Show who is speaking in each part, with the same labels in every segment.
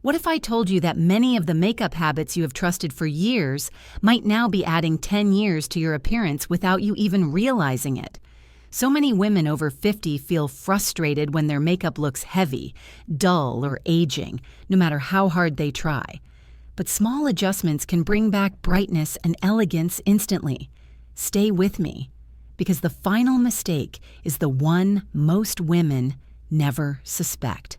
Speaker 1: What if I told you that many of the makeup habits you have trusted for years might now be adding 10 years to your appearance without you even realizing it? So many women over 50 feel frustrated when their makeup looks heavy, dull, or aging, no matter how hard they try. But small adjustments can bring back brightness and elegance instantly. Stay with me, because the final mistake is the one most women never suspect.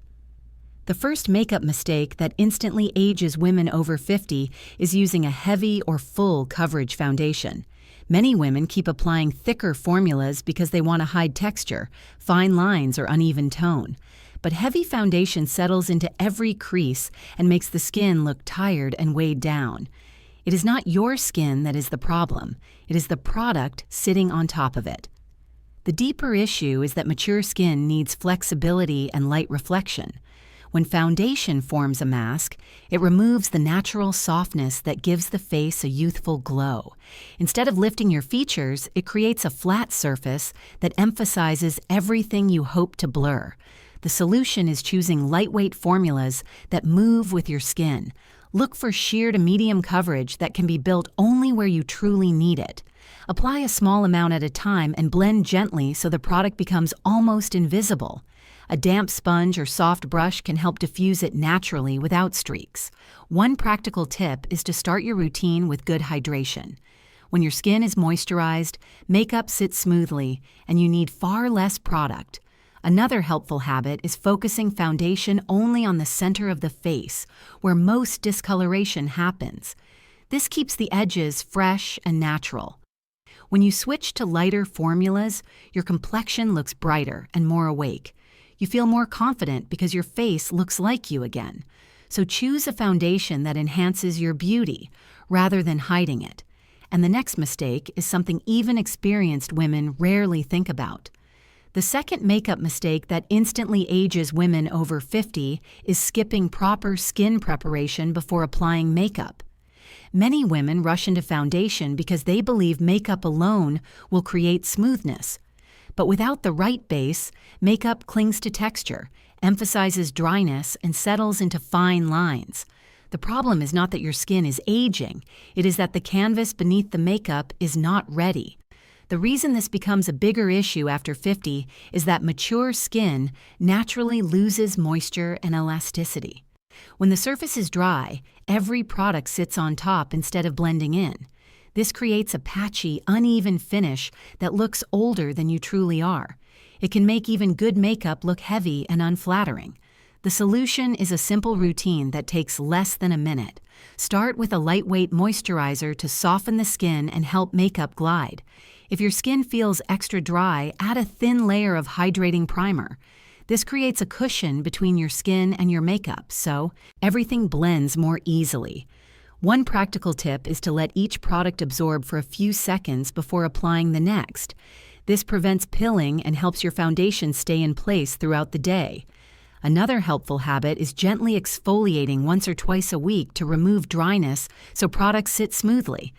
Speaker 1: The first makeup mistake that instantly ages women over 50 is using a heavy or full coverage foundation. Many women keep applying thicker formulas because they want to hide texture, fine lines, or uneven tone. But heavy foundation settles into every crease and makes the skin look tired and weighed down. It is not your skin that is the problem. It is the product sitting on top of it. The deeper issue is that mature skin needs flexibility and light reflection. When foundation forms a mask, it removes the natural softness that gives the face a youthful glow. Instead of lifting your features, it creates a flat surface that emphasizes everything you hope to blur. The solution is choosing lightweight formulas that move with your skin. Look for sheer to medium coverage that can be built only where you truly need it. Apply a small amount at a time and blend gently so the product becomes almost invisible. A damp sponge or soft brush can help diffuse it naturally without streaks. One practical tip is to start your routine with good hydration. When your skin is moisturized, makeup sits smoothly, and you need far less product. Another helpful habit is focusing foundation only on the center of the face, where most discoloration happens. This keeps the edges fresh and natural. When you switch to lighter formulas, your complexion looks brighter and more awake. You feel more confident because your face looks like you again. So choose a foundation that enhances your beauty rather than hiding it. And the next mistake is something even experienced women rarely think about. The second makeup mistake that instantly ages women over 50 is skipping proper skin preparation before applying makeup. Many women rush into foundation because they believe makeup alone will create smoothness. But without the right base, makeup clings to texture, emphasizes dryness, and settles into fine lines. The problem is not that your skin is aging, it is that the canvas beneath the makeup is not ready. The reason this becomes a bigger issue after 50 is that mature skin naturally loses moisture and elasticity. When the surface is dry, every product sits on top instead of blending in. This creates a patchy, uneven finish that looks older than you truly are. It can make even good makeup look heavy and unflattering. The solution is a simple routine that takes less than a minute. Start with a lightweight moisturizer to soften the skin and help makeup glide. If your skin feels extra dry, add a thin layer of hydrating primer. This creates a cushion between your skin and your makeup, so everything blends more easily. One practical tip is to let each product absorb for a few seconds before applying the next. This prevents pilling and helps your foundation stay in place throughout the day. Another helpful habit is gently exfoliating once or twice a week to remove dryness so products sit smoothly.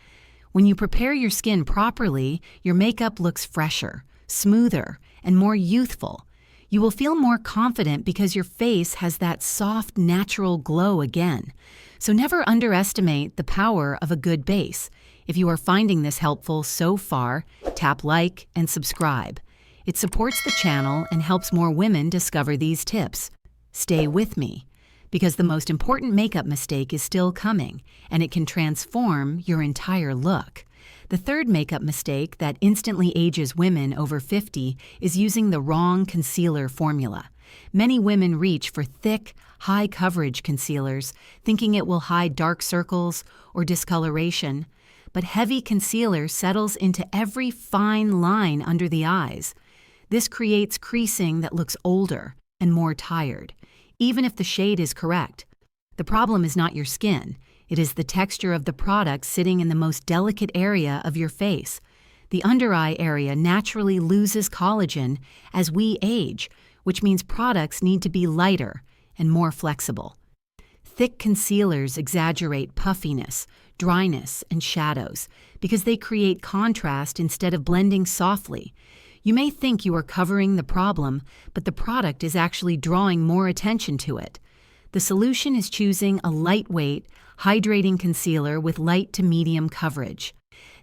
Speaker 1: When you prepare your skin properly, your makeup looks fresher, smoother, and more youthful. You will feel more confident because your face has that soft, natural glow again. So never underestimate the power of a good base. If you are finding this helpful so far, tap like and subscribe. It supports the channel and helps more women discover these tips. Stay with me, because the most important makeup mistake is still coming, and it can transform your entire look. The third makeup mistake that instantly ages women over 50 is using the wrong concealer formula. Many women reach for thick, high-coverage concealers, thinking it will hide dark circles or discoloration. But heavy concealer settles into every fine line under the eyes. This creates creasing that looks older and more tired, even if the shade is correct. The problem is not your skin. It is the texture of the product sitting in the most delicate area of your face. The under-eye area naturally loses collagen as we age, which means products need to be lighter and more flexible. Thick concealers exaggerate puffiness, dryness, and shadows because they create contrast instead of blending softly. You may think you are covering the problem, but the product is actually drawing more attention to it. The solution is choosing a lightweight, hydrating concealer with light to medium coverage.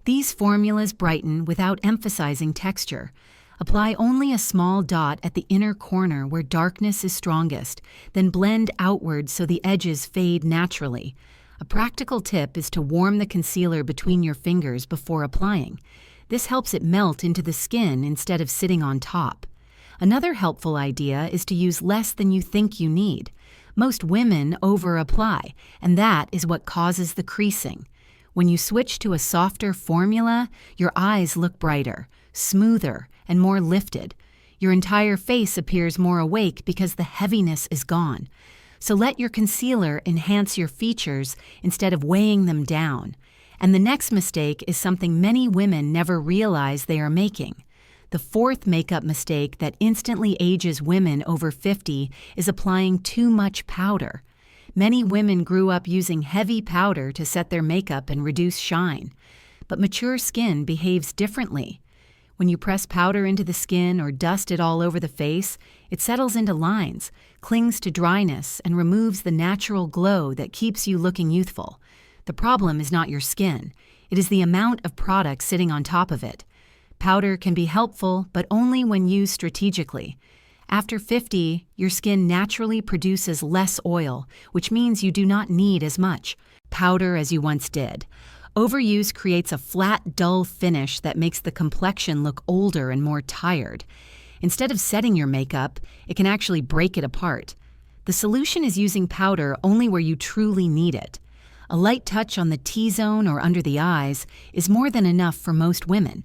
Speaker 1: These formulas brighten without emphasizing texture. Apply only a small dot at the inner corner where darkness is strongest, then blend outward so the edges fade naturally. A practical tip is to warm the concealer between your fingers before applying. This helps it melt into the skin instead of sitting on top. Another helpful idea is to use less than you think you need. Most women over-apply, and that is what causes the creasing. When you switch to a softer formula, your eyes look brighter, smoother, and more lifted. Your entire face appears more awake because the heaviness is gone. So let your concealer enhance your features instead of weighing them down. And the next mistake is something many women never realize they are making. The fourth makeup mistake that instantly ages women over 50 is applying too much powder. Many women grew up using heavy powder to set their makeup and reduce shine. But mature skin behaves differently. When you press powder into the skin or dust it all over the face, it settles into lines, clings to dryness, and removes the natural glow that keeps you looking youthful. The problem is not your skin. It is the amount of product sitting on top of it. Powder can be helpful, but only when used strategically. After 50, your skin naturally produces less oil, which means you do not need as much powder as you once did. Overuse creates a flat, dull finish that makes the complexion look older and more tired. Instead of setting your makeup, it can actually break it apart. The solution is using powder only where you truly need it. A light touch on the T-zone or under the eyes is more than enough for most women.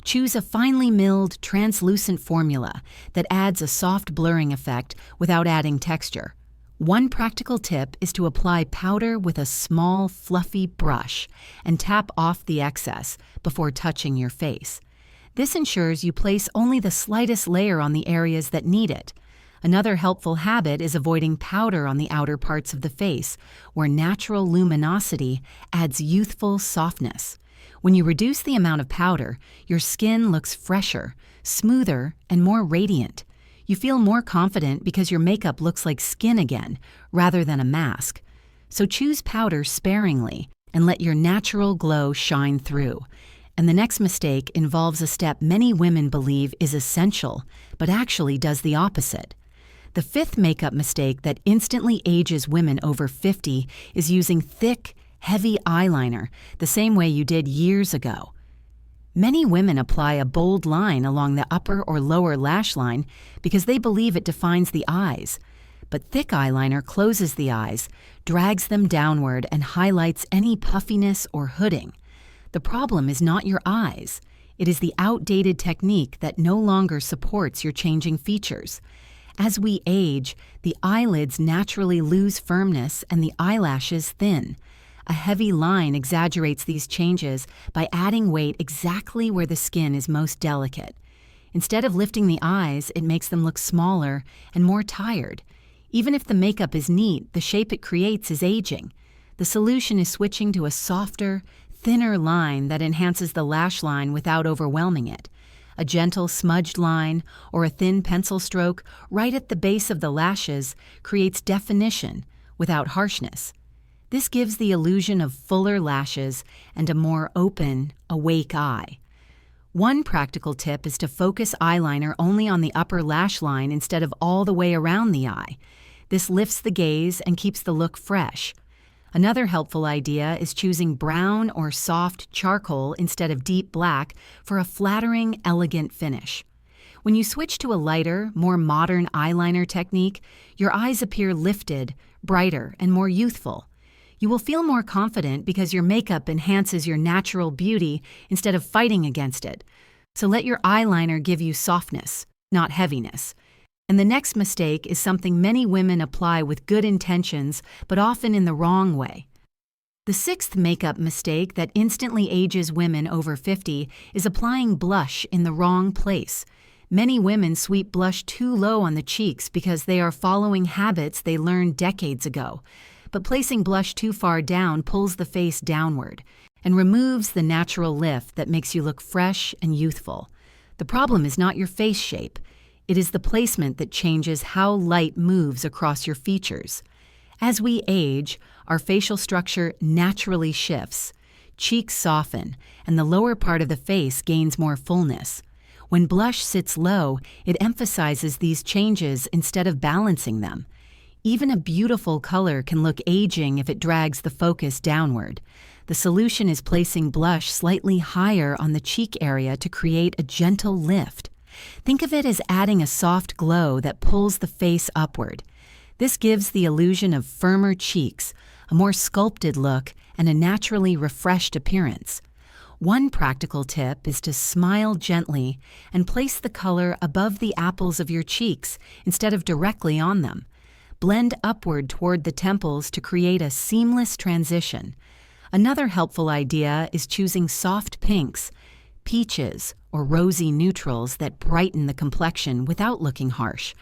Speaker 1: Choose a finely milled, translucent formula that adds a soft blurring effect without adding texture. One practical tip is to apply powder with a small, fluffy brush and tap off the excess before touching your face. This ensures you place only the slightest layer on the areas that need it. Another helpful habit is avoiding powder on the outer parts of the face, where natural luminosity adds youthful softness. When you reduce the amount of powder, your skin looks fresher, smoother, and more radiant. You feel more confident because your makeup looks like skin again, rather than a mask. So choose powder sparingly and let your natural glow shine through. And the next mistake involves a step many women believe is essential, but actually does the opposite. The fifth makeup mistake that instantly ages women over 50 is using thick, heavy eyeliner the same way you did years ago. Many women apply a bold line along the upper or lower lash line because they believe it defines the eyes. But thick eyeliner closes the eyes, drags them downward, and highlights any puffiness or hooding. The problem is not your eyes. It is the outdated technique that no longer supports your changing features. As we age, the eyelids naturally lose firmness and the eyelashes thin. A heavy line exaggerates these changes by adding weight exactly where the skin is most delicate. Instead of lifting the eyes, it makes them look smaller and more tired. Even if the makeup is neat, the shape it creates is aging. The solution is switching to a softer, thinner line that enhances the lash line without overwhelming it. A gentle smudged line or a thin pencil stroke right at the base of the lashes creates definition without harshness. This gives the illusion of fuller lashes and a more open, awake eye. One practical tip is to focus eyeliner only on the upper lash line instead of all the way around the eye. This lifts the gaze and keeps the look fresh. Another helpful idea is choosing brown or soft charcoal instead of deep black for a flattering, elegant finish. When you switch to a lighter, more modern eyeliner technique, your eyes appear lifted, brighter, and more youthful. You will feel more confident because your makeup enhances your natural beauty instead of fighting against it. So let your eyeliner give you softness, not heaviness. And the next mistake is something many women apply with good intentions, but often in the wrong way. The sixth makeup mistake that instantly ages women over 50 is applying blush in the wrong place. Many women sweep blush too low on the cheeks because they are following habits they learned decades ago. But placing blush too far down pulls the face downward and removes the natural lift that makes you look fresh and youthful. The problem is not your face shape. It is the placement that changes how light moves across your features. As we age, our facial structure naturally shifts. Cheeks soften, and the lower part of the face gains more fullness. When blush sits low, it emphasizes these changes instead of balancing them. Even a beautiful color can look aging if it drags the focus downward. The solution is placing blush slightly higher on the cheek area to create a gentle lift. Think of it as adding a soft glow that pulls the face upward. This gives the illusion of firmer cheeks, a more sculpted look, and a naturally refreshed appearance. One practical tip is to smile gently and place the color above the apples of your cheeks instead of directly on them. Blend upward toward the temples to create a seamless transition. Another helpful idea is choosing soft pinks, peaches, or rosy neutrals that brighten the complexion without looking harsh.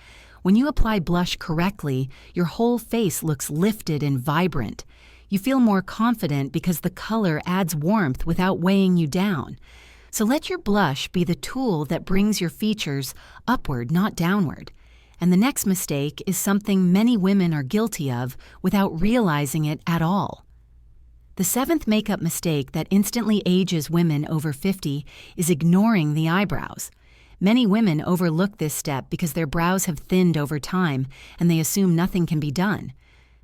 Speaker 1: When you apply blush correctly, your whole face looks lifted and vibrant. You feel more confident because the color adds warmth without weighing you down. So let your blush be the tool that brings your features upward, not downward. And the next mistake is something many women are guilty of without realizing it at all. The seventh makeup mistake that instantly ages women over 50 is ignoring the eyebrows. Many women overlook this step because their brows have thinned over time and they assume nothing can be done.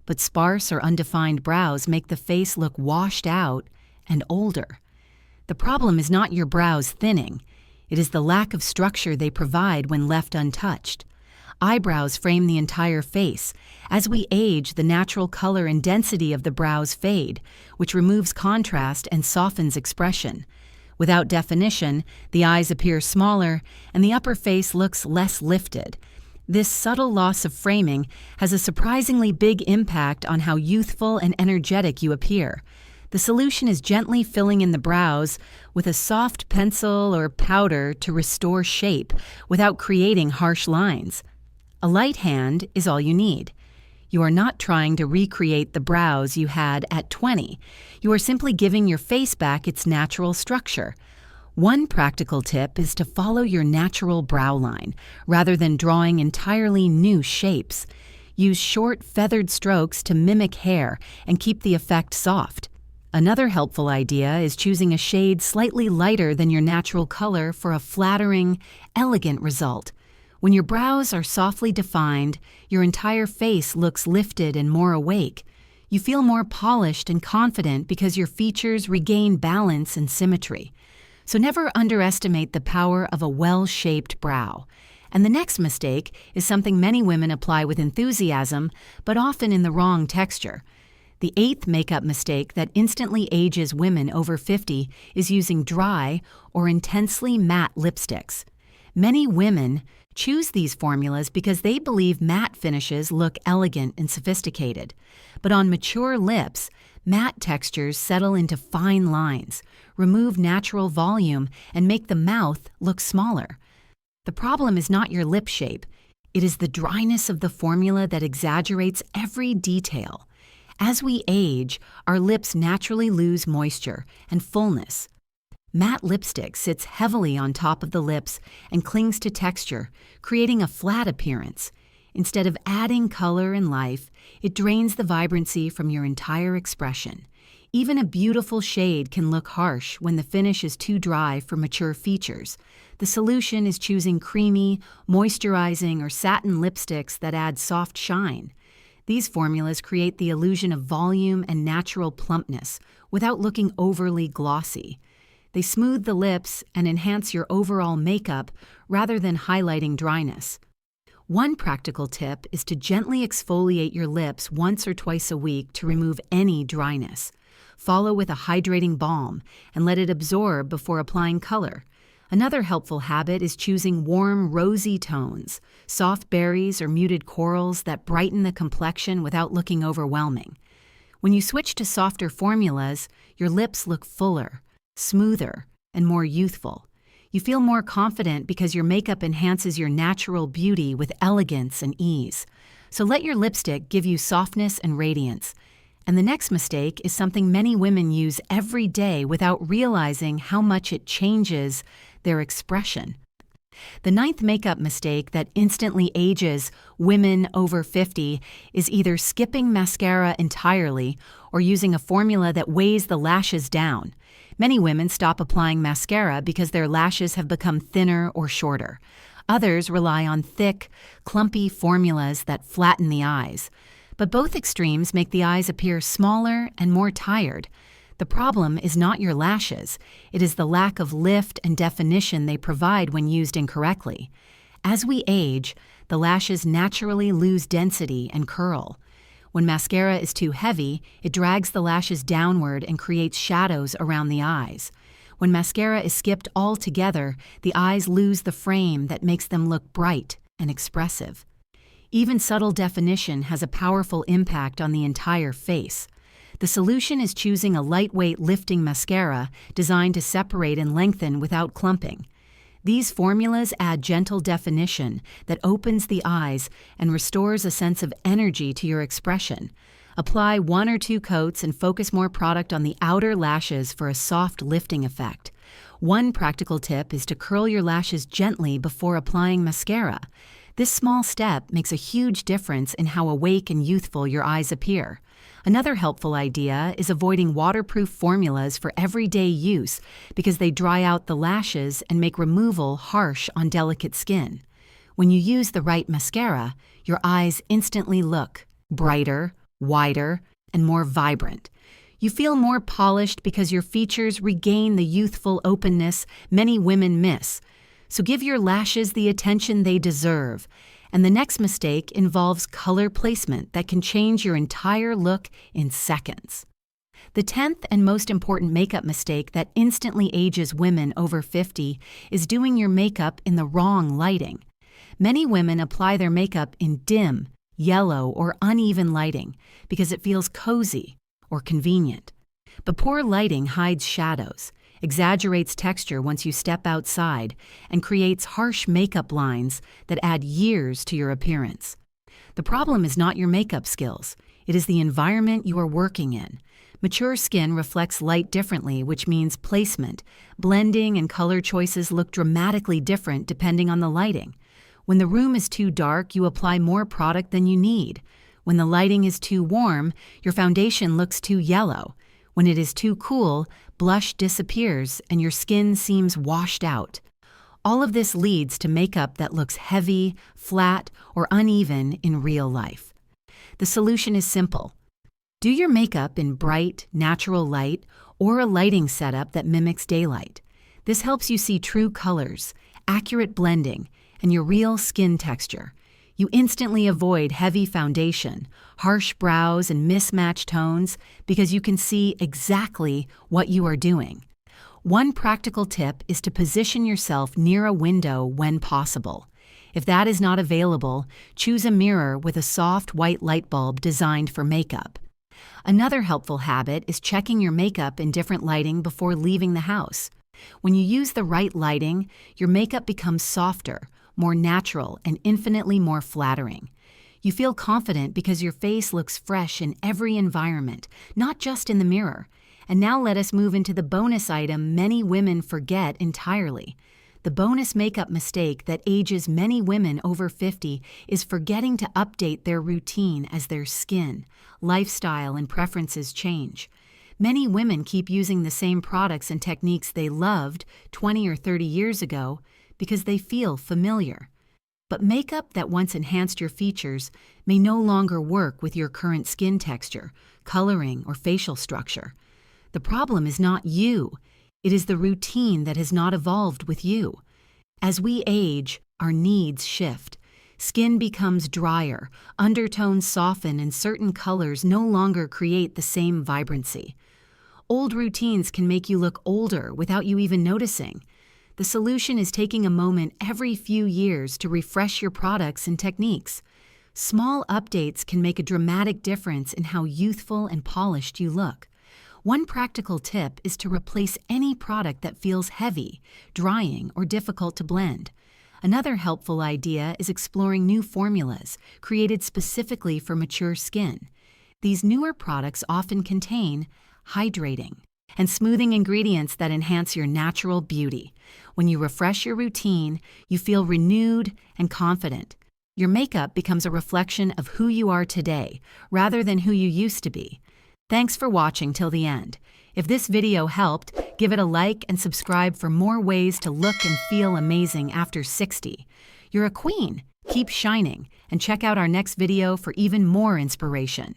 Speaker 1: But sparse or undefined brows make the face look washed out and older. The problem is not your brows thinning. It is the lack of structure they provide when left untouched. Eyebrows frame the entire face. As we age, the natural color and density of the brows fade, which removes contrast and softens expression. Without definition, the eyes appear smaller and the upper face looks less lifted. This subtle loss of framing has a surprisingly big impact on how youthful and energetic you appear. The solution is gently filling in the brows with a soft pencil or powder to restore shape without creating harsh lines. A light hand is all you need. You are not trying to recreate the brows you had at 20. You are simply giving your face back its natural structure. One practical tip is to follow your natural brow line, rather than drawing entirely new shapes. Use short, feathered strokes to mimic hair and keep the effect soft. Another helpful idea is choosing a shade slightly lighter than your natural color for a flattering, elegant result. When your brows are softly defined, your entire face looks lifted and more awake. You feel more polished and confident because your features regain balance and symmetry. So never underestimate the power of a well-shaped brow. And the next mistake is something many women apply with enthusiasm, but often in the wrong texture. The eighth makeup mistake that instantly ages women over 50 is using dry or intensely matte lipsticks. Many women choose these formulas because they believe matte finishes look elegant and sophisticated. But on mature lips, matte textures settle into fine lines, remove natural volume, and make the mouth look smaller. The problem is not your lip shape. It is the dryness of the formula that exaggerates every detail. As we age, our lips naturally lose moisture and fullness. Matte lipstick sits heavily on top of the lips and clings to texture, creating a flat appearance. Instead of adding color and life, it drains the vibrancy from your entire expression. Even a beautiful shade can look harsh when the finish is too dry for mature features. The solution is choosing creamy, moisturizing, or satin lipsticks that add soft shine. These formulas create the illusion of volume and natural plumpness without looking overly glossy. They smooth the lips and enhance your overall makeup rather than highlighting dryness. One practical tip is to gently exfoliate your lips once or twice a week to remove any dryness. Follow with a hydrating balm and let it absorb before applying color. Another helpful habit is choosing warm, rosy tones, soft berries or muted corals that brighten the complexion without looking overwhelming. When you switch to softer formulas, your lips look fuller, smoother, and more youthful. You feel more confident because your makeup enhances your natural beauty with elegance and ease. So let your lipstick give you softness and radiance. And the next mistake is something many women use every day without realizing how much it changes their expression. The ninth makeup mistake that instantly ages women over 50 is either skipping mascara entirely or using a formula that weighs the lashes down. Many women stop applying mascara because their lashes have become thinner or shorter. Others rely on thick, clumpy formulas that flatten the eyes. But both extremes make the eyes appear smaller and more tired. The problem is not your lashes, it is the lack of lift and definition they provide when used incorrectly. As we age, the lashes naturally lose density and curl. When mascara is too heavy, it drags the lashes downward and creates shadows around the eyes. When mascara is skipped altogether, the eyes lose the frame that makes them look bright and expressive. Even subtle definition has a powerful impact on the entire face. The solution is choosing a lightweight lifting mascara designed to separate and lengthen without clumping. These formulas add gentle definition that opens the eyes and restores a sense of energy to your expression. Apply 1 or 2 coats and focus more product on the outer lashes for a soft lifting effect. One practical tip is to curl your lashes gently before applying mascara. This small step makes a huge difference in how awake and youthful your eyes appear. Another helpful idea is avoiding waterproof formulas for everyday use because they dry out the lashes and make removal harsh on delicate skin. When you use the right mascara, your eyes instantly look brighter, wider, and more vibrant. You feel more polished because your features regain the youthful openness many women miss. So give your lashes the attention they deserve. And the next mistake involves color placement that can change your entire look in seconds. The 10th and most important makeup mistake that instantly ages women over 50 is doing your makeup in the wrong lighting. Many women apply their makeup in dim, yellow, or uneven lighting because it feels cozy or convenient. But poor lighting hides shadows, exaggerates texture once you step outside, and creates harsh makeup lines that add years to your appearance. The problem is not your makeup skills, it is the environment you are working in. Mature skin reflects light differently, which means placement, blending, and color choices look dramatically different depending on the lighting. When the room is too dark, you apply more product than you need. When the lighting is too warm, your foundation looks too yellow. When it is too cool, blush disappears and your skin seems washed out. All of this leads to makeup that looks heavy, flat, or uneven in real life. The solution is simple. Do your makeup in bright, natural light or a lighting setup that mimics daylight. This helps you see true colors, accurate blending, and your real skin texture. You instantly avoid heavy foundation, harsh brows, and mismatched tones because you can see exactly what you are doing. One practical tip is to position yourself near a window when possible. If that is not available, choose a mirror with a soft white light bulb designed for makeup. Another helpful habit is checking your makeup in different lighting before leaving the house. When you use the right lighting, your makeup becomes softer, more natural, and infinitely more flattering. You feel confident because your face looks fresh in every environment, not just in the mirror. And now let us move into the bonus item many women forget entirely. The bonus makeup mistake that ages many women over 50 is forgetting to update their routine as their skin, lifestyle, and preferences change. Many women keep using the same products and techniques they loved 20 or 30 years ago because they feel familiar. But makeup that once enhanced your features may no longer work with your current skin texture, coloring, or facial structure. The problem is not you. It is the routine that has not evolved with you. As we age, our needs shift. Skin becomes drier, undertones soften, and certain colors no longer create the same vibrancy. Old routines can make you look older without you even noticing. The solution is taking a moment every few years to refresh your products and techniques. Small updates can make a dramatic difference in how youthful and polished you look. One practical tip is to replace any product that feels heavy, drying, or difficult to blend. Another helpful idea is exploring new formulas created specifically for mature skin. These newer products often contain hydrating, and smoothing ingredients that enhance your natural beauty. When you refresh your routine, you feel renewed and confident. Your makeup becomes a reflection of who you are today, rather than who you used to be. Thanks for watching till the end. If this video helped, give it a like and subscribe for more ways to look and feel amazing after 60. You're a queen. Keep shining, and check out our next video for even more inspiration.